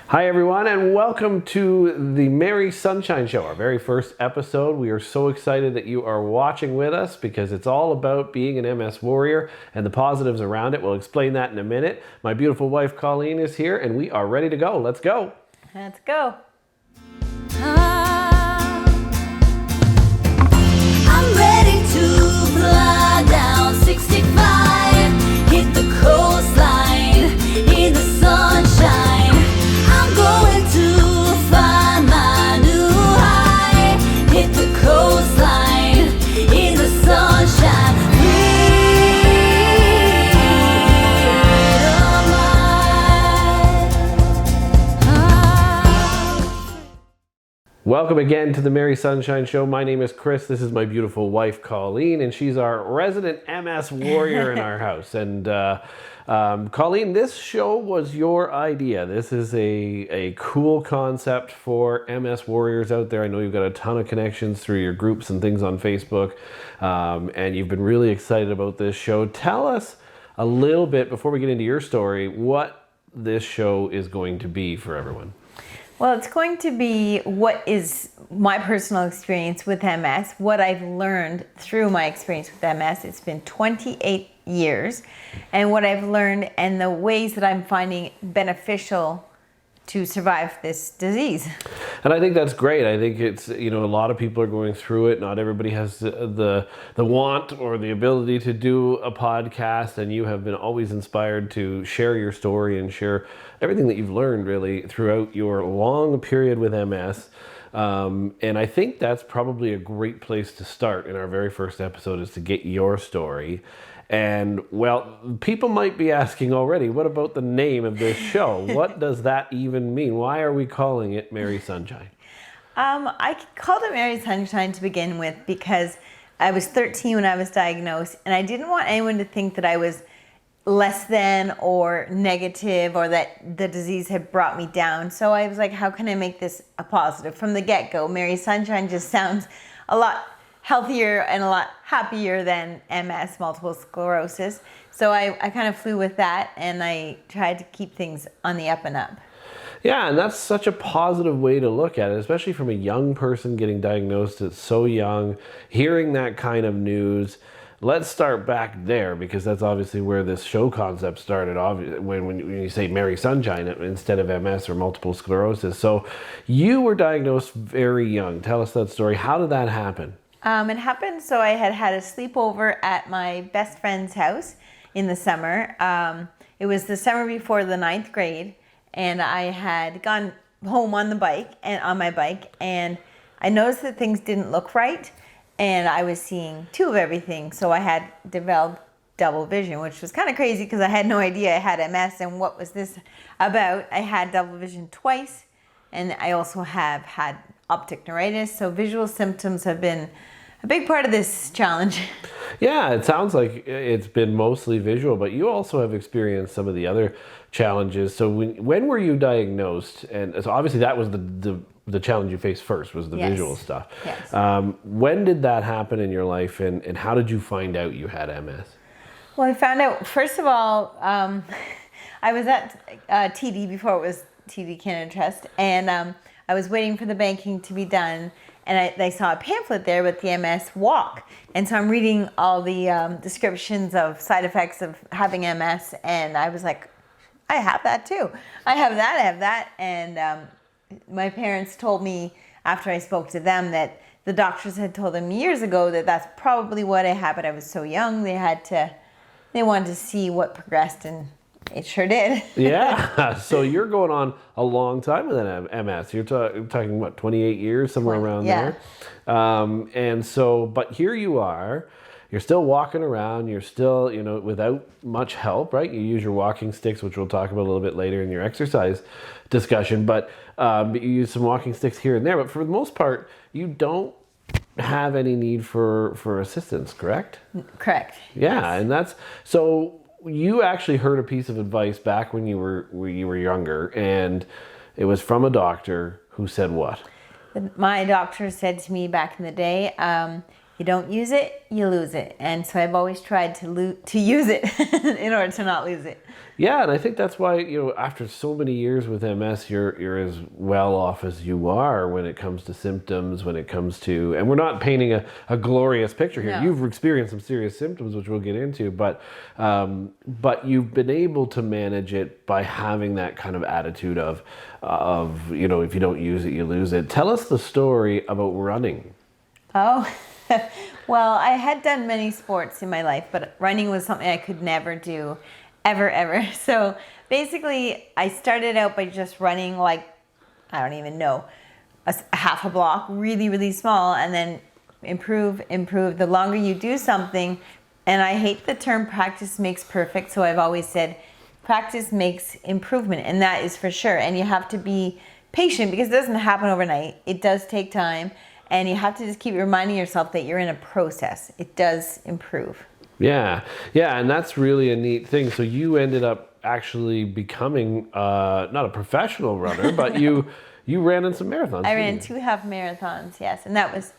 Hi everyone, and welcome to the Merry Sunshine Show, our very first episode. We are so excited that you are watching with us because it's all about being an MS warrior and the positives around it. We'll explain that in a minute. My beautiful wife Colleen is here and we are ready to go. Let's go. Let's go. I'm ready to fly down 65, hit the coastline in the sunshine. I'm going to find my new high, hit the coastline in the sunshine. Welcome again to the Merry Sunshine Show. My name is Chris. This is my beautiful wife Colleen, and she's our resident MS warrior in our house. And Colleen, this show was your idea. This is a cool concept for MS warriors out there. I know you've got a ton of connections through your groups and things on Facebook, and you've been really excited about this show. Tell us a little bit, before we get into your story, what this show is going to be for everyone. Well, it's going to be what is my personal experience with MS, what I've learned through my experience with MS. It's been 28 years, and what I've learned and the ways that I'm finding beneficial to survive this disease. And I think that's great. I think it's, a lot of people are going through it. Not everybody has the want or the ability to do a podcast, and you have been always inspired to share your story and share everything that you've learned really throughout your long period with MS. And I think that's probably a great place to start in our very first episode, is to get your story. And well, people might be asking already, what about the name of this show? What does that even mean? Why are we calling it Merry Sunshine? I called it Merry Sunshine to begin with because I was 13 when I was diagnosed, and I didn't want anyone to think that I was less than or negative or that the disease had brought me down. So I was like, how can I make this a positive? From the get-go, Merry Sunshine just sounds a lot healthier and a lot happier than MS, multiple sclerosis. So I kind of flew with that, and I tried to keep things on the up and up. Yeah, and that's such a positive way to look at it, especially from a young person getting diagnosed at so young, hearing that kind of news. Let's start back there, because that's obviously where this show concept started, when you say Merry Sunshine instead of MS or multiple sclerosis. So you were diagnosed very young. Tell us that story. How did that happen? It happened, so I had a sleepover at my best friend's house in the summer. It was the summer before the 9th grade, and I had gone home on my bike, and I noticed that things didn't look right, and I was seeing two of everything. So I had developed double vision, which was kind of crazy because I had no idea I had MS and what was this about. I had double vision twice, and I also have had optic neuritis, so visual symptoms have been a big part of this challenge. Yeah, it sounds like it's been mostly visual, but you also have experienced some of the other challenges. So when were you diagnosed? And so obviously that was the challenge you faced first, was the Yes. visual stuff. Yes. When did that happen in your life, and how did you find out you had MS? Well, I found out, first of all, I was at TD before it was TD Canada Trust, and I was waiting for the banking to be done, and I saw a pamphlet there with the MS walk. And so I'm reading all the descriptions of side effects of having MS, and I was like, I have that too. I have that. And my parents told me, after I spoke to them, that the doctors had told them years ago that that's probably what I had, but I was so young, they wanted to see what progressed, and it sure did. Yeah, so you're going on a long time with an MS. You're talking, what, 28 years, somewhere around there? And so, but here you are, you're still walking around, you're still, without much help, right? You use your walking sticks, which we'll talk about a little bit later in your exercise discussion, but you use some walking sticks here and there, but for the most part, you don't have any need for assistance, correct? Correct. Yeah, yes. And that's, so you actually heard a piece of advice back when you were younger, and it was from a doctor who said what? My doctor said to me back in the day, You don't use it, you lose it. And so I've always tried to use it in order to not lose it. Yeah, and I think that's why, after so many years with MS, you're as well off as you are when it comes to symptoms, when it comes to, and we're not painting a glorious picture here. No. You've experienced some serious symptoms, which we'll get into, but you've been able to manage it by having that kind of attitude of if you don't use it, you lose it. Tell us the story about running. Oh, well, I had done many sports in my life, but running was something I could never do. Ever. So basically, I started out by just running I don't even know, a half a block, really, really small, and then improve. The longer you do something, and I hate the term practice makes perfect, so I've always said practice makes improvement, and that is for sure. And you have to be patient because it doesn't happen overnight. It does take time, and you have to just keep reminding yourself that you're in a process. It does improve. Yeah, and that's really a neat thing. So you ended up actually becoming not a professional runner, but you ran in some marathons. I ran 2 half marathons, yes, and that was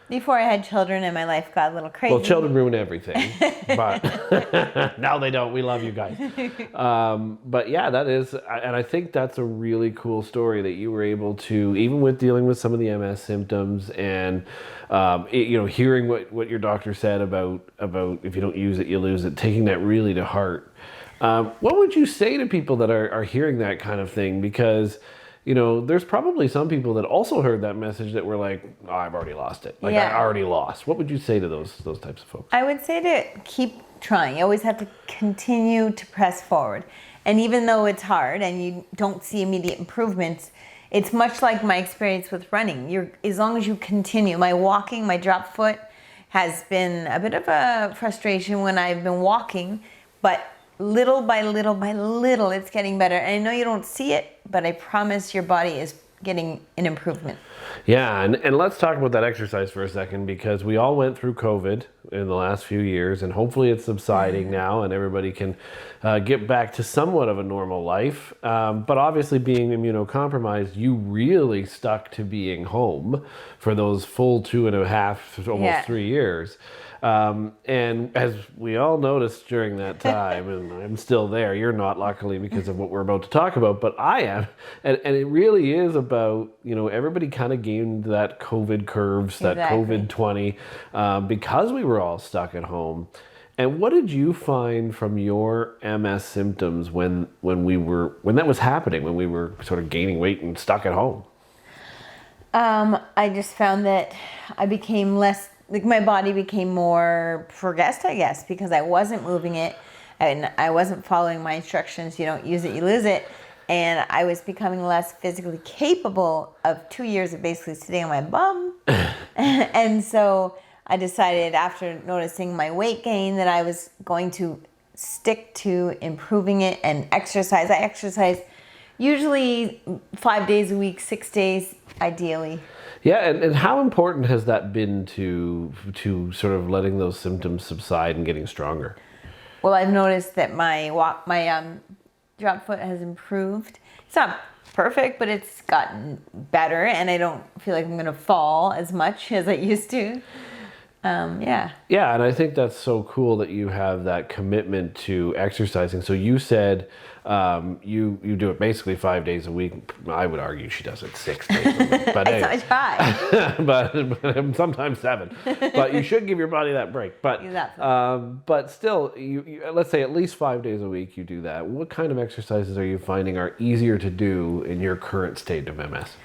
before I had children and my life got a little crazy. Well, children ruin everything, but now they don't. We love you guys. But yeah, that is, and I think that's a really cool story that you were able to, even with dealing with some of the MS symptoms and hearing what your doctor said about if you don't use it, you lose it, taking that really to heart. What would you say to people that are hearing that kind of thing? Because there's probably some people that also heard that message that were like, oh, I've already lost it. I already lost. What would you say to those types of folks? I would say to keep trying. You always have to continue to press forward. And even though it's hard and you don't see immediate improvements, it's much like my experience with running. As long as you continue. My walking, my drop foot has been a bit of a frustration when I've been walking, but little by little, it's getting better. And I know you don't see it, but I promise your body is getting an improvement. Yeah, and let's talk about that exercise for a second, because we all went through COVID in the last few years, and hopefully it's subsiding now and everybody can get back to somewhat of a normal life. But obviously being immunocompromised, you really stuck to being home for those full 2.5, almost 3 years. And as we all noticed during that time, and I'm still there, you're not, luckily, because of what we're about to talk about, but I am. And it really is about, everybody kind of gained that COVID curves, that COVID-20, because we were all stuck at home. And what did you find from your MS symptoms when that was happening, when we were sort of gaining weight and stuck at home? I just found that I became less, my body became more progressed, I guess, because I wasn't moving it and I wasn't following my instructions. You don't use it, you lose it. And I was becoming less physically capable of 2 years of basically sitting on my bum. And so I decided, after noticing my weight gain, that I was going to stick to improving it and exercise. I exercise usually 5 days a week, 6 days ideally. Yeah, and how important has that been to sort of letting those symptoms subside and getting stronger? Well, I've noticed that my drop foot has improved. It's not perfect, but it's gotten better, and I don't feel like I'm going to fall as much as I used to. Yeah, and I think that's so cool that you have that commitment to exercising. So you said you do it basically 5 days a week. I would argue she does it 6 days a week. But I try. but sometimes 7. But you should give your body that break. But exactly. But still, you let's say at least 5 days a week you do that. What kind of exercises are you finding are easier to do in your current state of MS?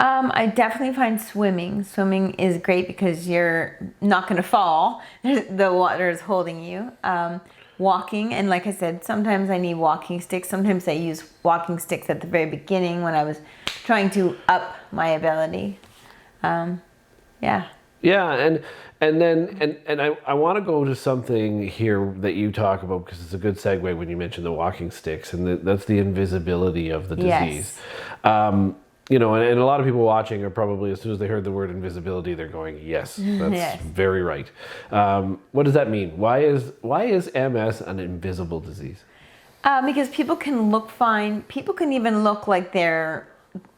I definitely find swimming. Swimming is great because you're not going to fall. The water is holding you. Walking, and like I said, sometimes I need walking sticks. Sometimes I use walking sticks at the very beginning when I was trying to up my ability. Yeah, and I want to go to something here that you talk about, because it's a good segue when you mention the walking sticks, and that's the invisibility of the disease. Yes. And a lot of people watching are probably, as soon as they heard the word invisibility, they're going, yes, that's very right. What does that mean? Why is MS an invisible disease? Because people can look fine. People can even look like they're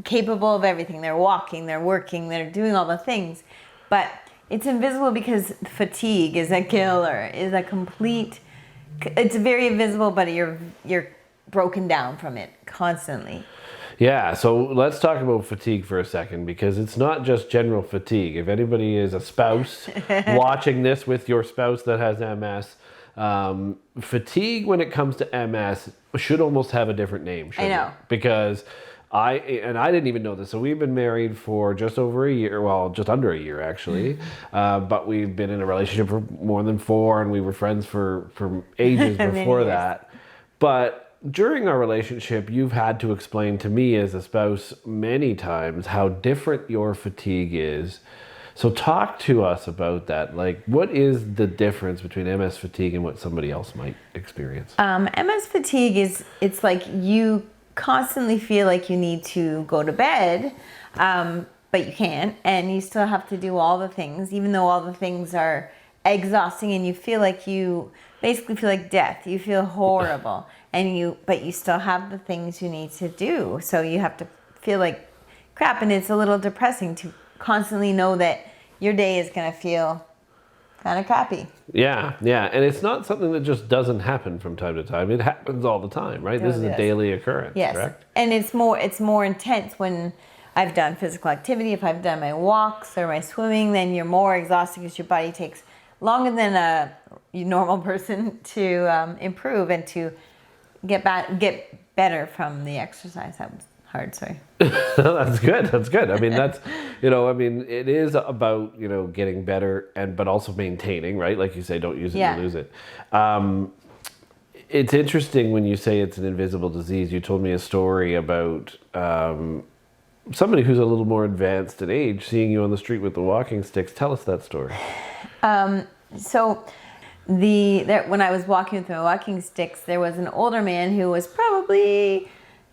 capable of everything. They're walking, they're working, they're doing all the things. But it's invisible because fatigue is a killer, is a complete, it's very visible, but you're broken down from it constantly. Yeah, so let's talk about fatigue for a second, because it's not just general fatigue. If anybody is a spouse watching this with your spouse that has MS, fatigue when it comes to MS should almost have a different name, shouldn't I know. it? Because I didn't even know this. So we've been married for just over a year, well, just under a year actually. But we've been in a relationship for more than 4, and we were friends for ages before years. that. But during our relationship, you've had to explain to me as a spouse many times how different your fatigue is. So talk to us about that. Like, what is the difference between MS fatigue and what somebody else might experience? MS fatigue it's like you constantly feel like you need to go to bed, but you can't, and you still have to do all the things, even though all the things are exhausting, and you feel like you basically feel like death. You feel horrible, but you still have the things you need to do. So you have to feel like crap, and it's a little depressing to constantly know that your day is going to feel kind of crappy. Yeah, and it's not something that just doesn't happen from time to time. It happens all the time, right? This is a daily occurrence, yes. Correct? And it's more intense when I've done physical activity. If I've done my walks or my swimming, then you're more exhausted because your body takes longer than a normal person to improve and to get better from the exercise. That was hard, sorry. That's good. I mean, it is about, getting better but also maintaining, right? Like you say, don't use it to lose it. It's interesting when you say it's an invisible disease. You told me a story about somebody who's a little more advanced in age seeing you on the street with the walking sticks. Tell us that story. So when I was walking with my walking sticks, there was an older man who was probably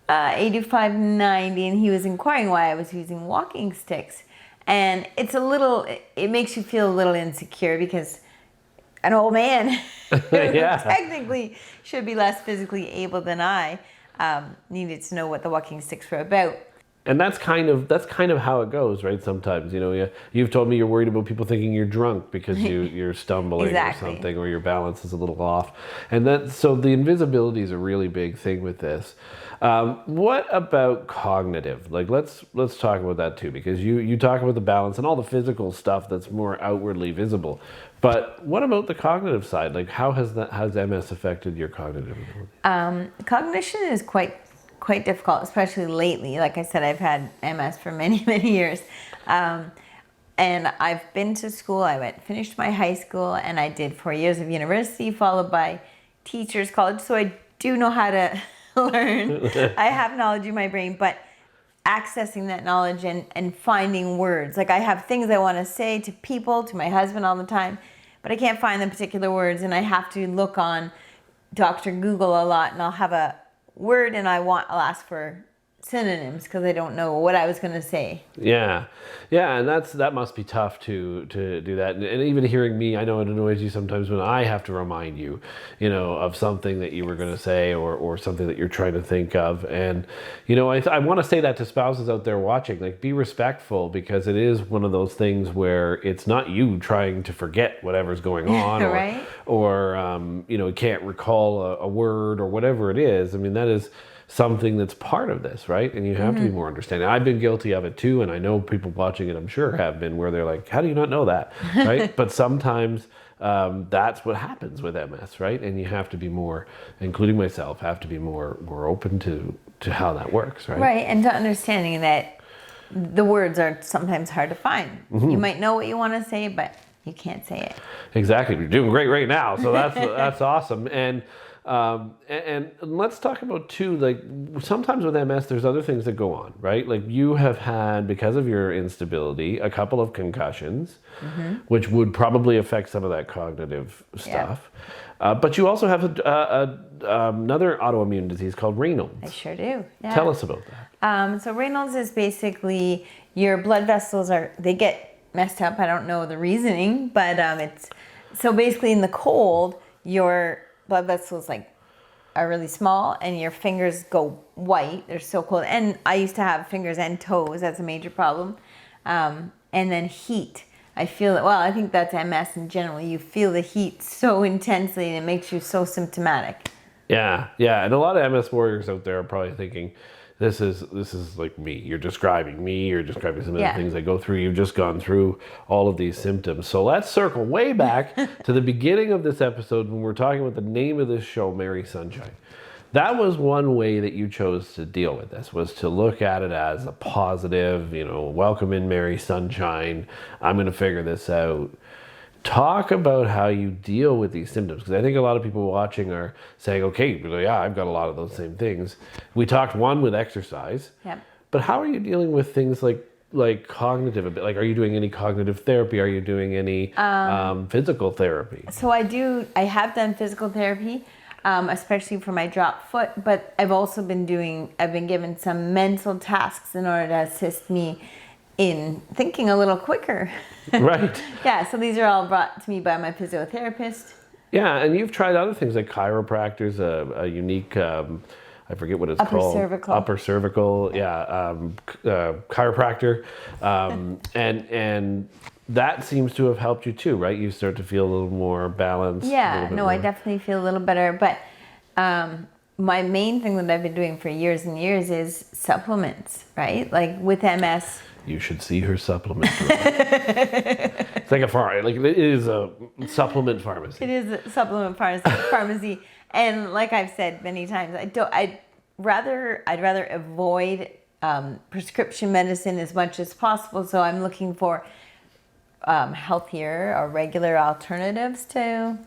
85, 90, and he was inquiring why I was using walking sticks. And it makes you feel a little insecure because an old man who technically should be less physically able than I needed to know what the walking sticks were about. And that's kind of how it goes, right? Sometimes, you've told me you're worried about people thinking you're drunk because you're stumbling Exactly. or something, or your balance is a little off. And so the invisibility is a really big thing with this. What about cognitive? Like, let's talk about that too, because you talk about the balance and all the physical stuff that's more outwardly visible. But what about the cognitive side? Like, how has MS affected your cognitive ability? Cognition is quite difficult, especially lately. Like I said, I've had MS for many, many years. And I've been to school. Finished my high school, and I did 4 years of university, followed by teacher's college. So I do know how to learn. I have knowledge in my brain, but accessing that knowledge and finding words. Like, I have things I want to say to people, to my husband all the time, but I can't find the particular words, and I have to look on Dr. Google a lot, and I'll have a word and I'll ask for synonyms because I don't know what I was going to say. Yeah, and that must be tough to do that. And even hearing me, I know it annoys you sometimes when I have to remind you, of something that you were going to say or something that you're trying to think of. And I want to say that to spouses out there watching, like, be respectful, because it is one of those things where it's not you trying to forget whatever's going on, right? or can't recall a word or whatever it is. I mean, that is something that's part of this, right? And you have to be more understanding. I've been guilty of it too, and I know people watching it, I'm sure, have been, where they're like, how do you not know that, right? But sometimes that's what happens with MS, right? And you have to be more, including myself, have to be more open to how that works, right? Right, and to understanding that the words are sometimes hard to find. You might know what you want to say, but you can't say it. Exactly. You're doing great right now, so that's awesome. And let's talk about too, like, sometimes with MS, there's other things that go on, right? Like, you have had, because of your instability, a couple of concussions, which would probably affect some of that cognitive stuff. But you also have another autoimmune disease called Raynaud's. I sure do. Yeah. Tell us about that. So Raynaud's is basically your blood vessels they get messed up. I don't know the reasoning, but so basically in the cold, your blood vessels are really small and your fingers go white. They're so cold. And I used to have fingers and toes. That's a major problem. And then heat. I feel it. Well, I think that's MS in general. You feel the heat so intensely, and it makes you so symptomatic. Yeah, and a lot of MS warriors out there are probably thinking, this is like me. You're describing me. You're describing some of the things I go through. You've just gone through all of these symptoms. So let's circle way back to the beginning of this episode when we're talking about the name of this show, Merry Sunshine. That was one way that you chose to deal with this, was to look at it as a positive, welcome in Merry Sunshine. I'm going to figure this out. Talk about how you deal with these symptoms, because I think a lot of people watching are saying, okay, yeah, I've got a lot of those same things. We talked one with exercise, but how are you dealing with things like cognitive? Like, are you doing any cognitive therapy? Are you doing any physical therapy? So I have done physical therapy, especially for my dropped foot, but I've been given some mental tasks in order to assist me in thinking a little quicker. Right. Yeah, so these are all brought to me by my physiotherapist. Yeah, and you've tried other things like chiropractors, a unique, I forget what it's called. Upper cervical. Chiropractor. And that seems to have helped you too, right? You start to feel a little more balanced. Yeah, I definitely feel a little better. But my main thing that I've been doing for years and years is supplements, right? Like with MS. You should see her supplement. It's like it is a supplement pharmacy. It is a supplement pharmacy. And like I've said many times, I'd rather avoid prescription medicine as much as possible. So I'm looking for healthier or regular alternatives to.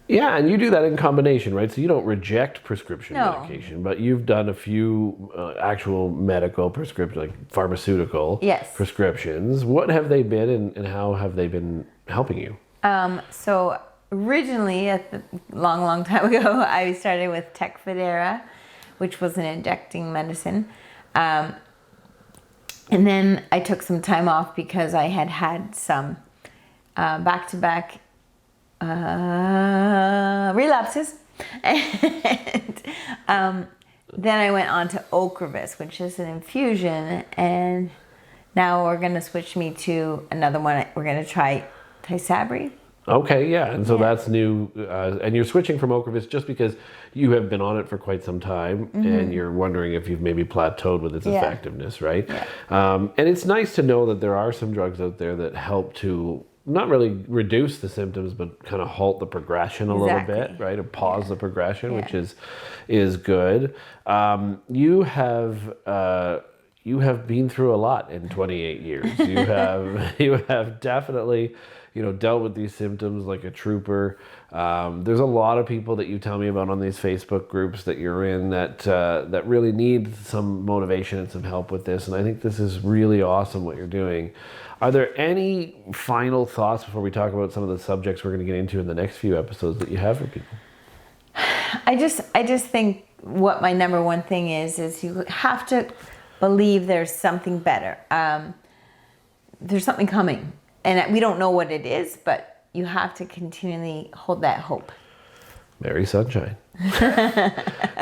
Yeah, and you do that in combination, right? So you don't reject prescription medication, but you've done a few actual medical prescription, like pharmaceutical prescriptions. What have they been, and how have they been helping you? So originally, a long time ago, I started with Tecfidera, which was an injecting medicine. And then I took some time off because I had some back-to-back relapses. And then I went on to Ocrevus, which is an infusion. And now we're going to switch me to another one. We're going to try Tysabri. Okay, yeah, and so that's new, and you're switching from Ocrevus just because you have been on it for quite some time, and you're wondering if you've maybe plateaued with its effectiveness, right? Yeah. And it's nice to know that there are some drugs out there that help to not really reduce the symptoms, but kind of halt the progression a little bit, right? Or pause the progression, which is good. You have been through a lot in 28 years. You have definitely, dealt with these symptoms like a trooper. There's a lot of people that you tell me about on these Facebook groups that you're in that really need some motivation and some help with this. And I think this is really awesome what you're doing. Are there any final thoughts before we talk about some of the subjects we're going to get into in the next few episodes that you have for people? I just think what my number one thing is you have to believe there's something better. There's something coming. And we don't know what it is, but you have to continually hold that hope. Merry Sunshine.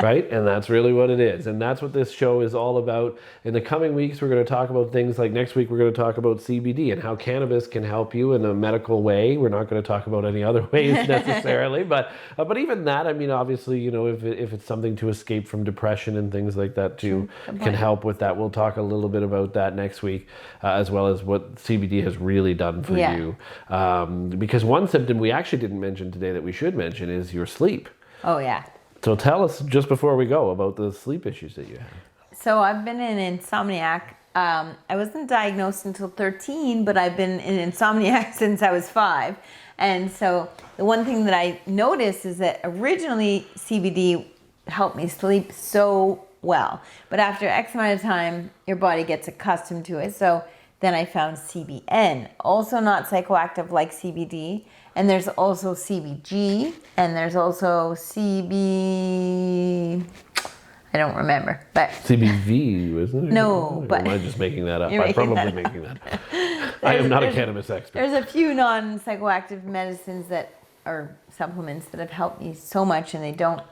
Right? And that's really what it is. And that's what this show is all about. In the coming weeks, we're going to talk about things like next week, we're going to talk about CBD and how cannabis can help you in a medical way. We're not going to talk about any other ways necessarily. But even that, I mean, obviously, if it's something to escape from depression and things like that too, can help with that. We'll talk a little bit about that next week, as well as what CBD has really done for you. Because one symptom we actually didn't mention today that we should mention is your sleep. Oh, yeah. So tell us, just before we go, about the sleep issues that you have. So I've been an insomniac. I wasn't diagnosed until 13, but I've been an insomniac since I was 5. And so the one thing that I noticed is that originally CBD helped me sleep so well. But after X amount of time, your body gets accustomed to it. So then I found CBN, also not psychoactive like CBD. And there's also CBG, and there's also CB... I don't remember, but... CBV, wasn't it? No, but... Am I just making that up? I'm probably making that up. I am not a cannabis expert. There's a few non-psychoactive medicines that are supplements that have helped me so much, and they don't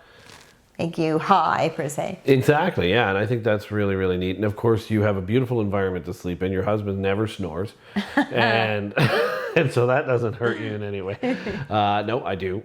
make you high per se. Exactly, yeah, and I think that's really, really neat. And of course, you have a beautiful environment to sleep in. Your husband never snores, and and so that doesn't hurt you in any way. No, I do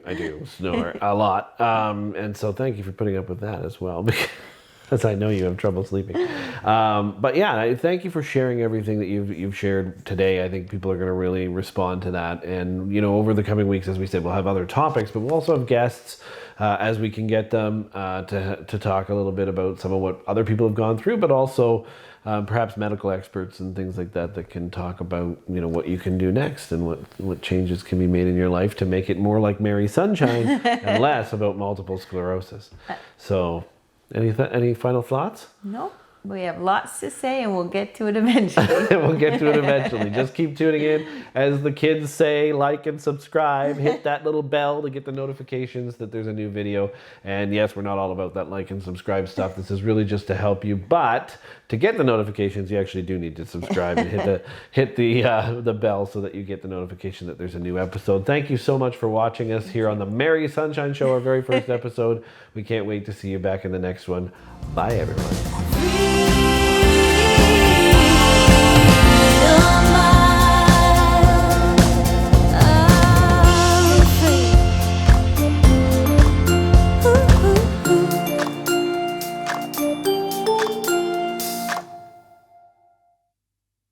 snore a lot, and so thank you for putting up with that as well, because I know you have trouble sleeping. But yeah, thank you for sharing everything that you've shared today. I think people are going to really respond to that. And, you know, over the coming weeks, as we said, we'll have other topics, but we'll also have guests as we can get them to talk a little bit about some of what other people have gone through, but also perhaps medical experts and things like that that can talk about, you know, what you can do next and what changes can be made in your life to make it more like Mary Sunshine and less about multiple sclerosis. So... Any final thoughts? No, we have lots to say and we'll get to it eventually. We'll get to it eventually. Just keep tuning in. As the kids say, like and subscribe. Hit that little bell to get the notifications that there's a new video. And yes, we're not all about that like and subscribe stuff. This is really just to help you. But to get the notifications, you actually do need to subscribe and hit the bell so that you get the notification that there's a new episode. Thank you so much for watching us here on the Mary Sunshine Show, our very first episode. We can't wait to see you back in the next one. Bye, everyone.